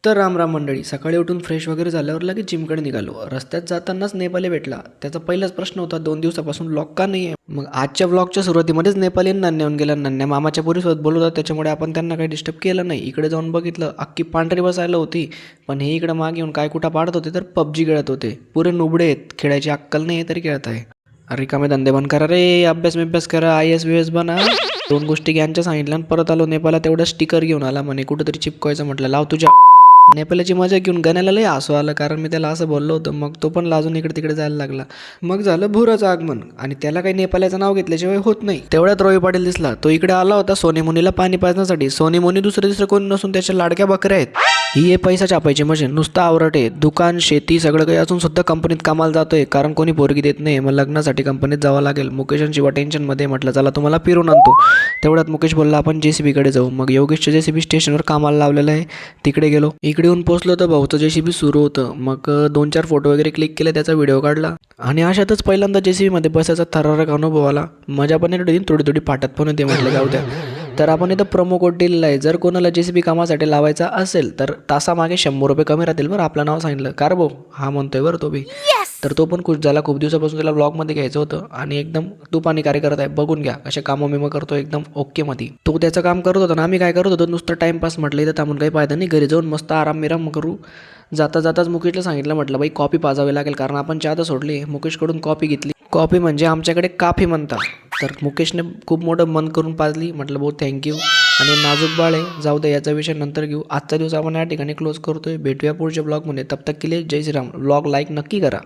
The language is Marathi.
तर राम मंडळी, सकाळी उठून फ्रेश वगैरे झाल्यावर लगेच जिमकडे निघालो. रस्त्यात जातानाच नेपाली भेटला. त्याचा पहिलाच प्रश्न होता, 2 दिवसापासून व्लॉग का नाही आहे. मग आजच्या व्लॉगच्या सुरुवातीमध्येच नेपालींना नेऊन गेला. नन्या मामाच्या पोरीसोबत बोलत होता, त्याच्यामुळे आपण त्यांना काही डिस्टर्ब केलं नाही. इकडे जाऊन बघितलं, अख्खी पांढरी बसायला होती, पण हे इकडे मागे येऊन काय कुठं पाडत होते तर पबजी खेळत होते. पुरे नुबडे आहेत, खेळायची अक्कल नाही आहे तरी खेळत आहे. रिकामे धंदे बंद करा रे, अभ्यास करा, IAS बना. 2 गोष्टी घ्यायच्या सांगितल्या आणि परत आलो नेपाळला. तेवढं स्टिकर घेऊन आला, म्हणे कुठंतरी चिपकवायचं. म्हटलं लाव तुझ्या. नेपाळची मजा घेऊन गण्याला लय हसू आलं, कारण मी त्याला असं बोललो होतं. मग तो पण लाजून इकडे तिकडे जायला लागला. मग झालं भुराचं आगमन, आणि त्याला काही नेपाळचं नाव घेतल्याशिवाय होत नाही. तेवढ्यात रोही पाटील दिसला. तो इकडे आला होता सोनेमुनीला पाणी पाजण्यासाठी. सोनेमुनी दुसरं कोणी नसून त्याच्या लाडक्या बकऱ्या आहेत. ही आहे पैसा छापायची मशीन, नुसता आवरट आहे. दुकान, शेती सगळं काही असून सुद्धा कंपनीत कामाला जातोय, कारण कोणी पोरगी देत नाही. मग लग्नासाठी कंपनीत जावं लागेल. मुकेश आणि शिवा टेन्शनमध्ये. म्हटलं चला तुम्हाला फिरून आणतो. तेवढ्यात मुकेश बोलला आपण JCB कडे जाऊ. मग योगेशच्या JCB स्टेशनवर कामाला लावलेलं आहे, तिकडे गेलो. इकडे येऊन पोहोचलो तर भाऊचं JCB सुरू होतं. मग 2-4 फोटो वगैरे क्लिक केले, त्याचा व्हिडिओ काढला. आणि अशातच पहिल्यांदा JCB मध्ये बसायचा थरारक अनुभव आला. मजा पण येते, थोडी पाठात पण येते. म्हटलं जाऊ द्या. तर आपण इथं प्रोमो कोड दिलेला आहे, जर कोणाला JCB कामासाठी लावायचा असेल तर तासामागे 100 रुपये कमी राहतील. बरं आपलं नाव सांगितलं कार भाऊ हा म्हणतोय बरं तो बी. तर तो पण खुश झाला. खूप दिवसापासून त्याला ब्लॉगमध्ये घ्यायचं होतं, आणि एकदम तुपानी कार्य करत आहे. बघून घ्या कशा कामं मी करतो, एकदम ओके मध्ये. तो त्याचं काम करत होता ना, आम्ही काय करत होतो, नुसतं टाइमपास. म्हटलं इथं थांबून काही फायदा नाही, घरी जाऊन मस्त आराम करू. जाताच मुकेशला सांगितलं, म्हटलं बाई कॉफी पाजावी लागेल, कारण आपण चहा तर सोडली. मुकेशकडून कॉफी घेतली. कॉफी म्हणजे आमच्याकडे काफी म्हणतात. तर मुकेशने खूप मोठं मन करून पाजली. म्हटलं बहुत थँक्यू. आणि नाजूक बाळ आहे, जाऊ दे, याचा विषय नंतर घेऊ. आजचा दिवस आपण या ठिकाणी क्लोज करतोय. भेटूया पुढच्या ब्लॉगमध्ये. तब तक के लिए जय श्रीराम. ब्लॉग लाईक नक्की करा.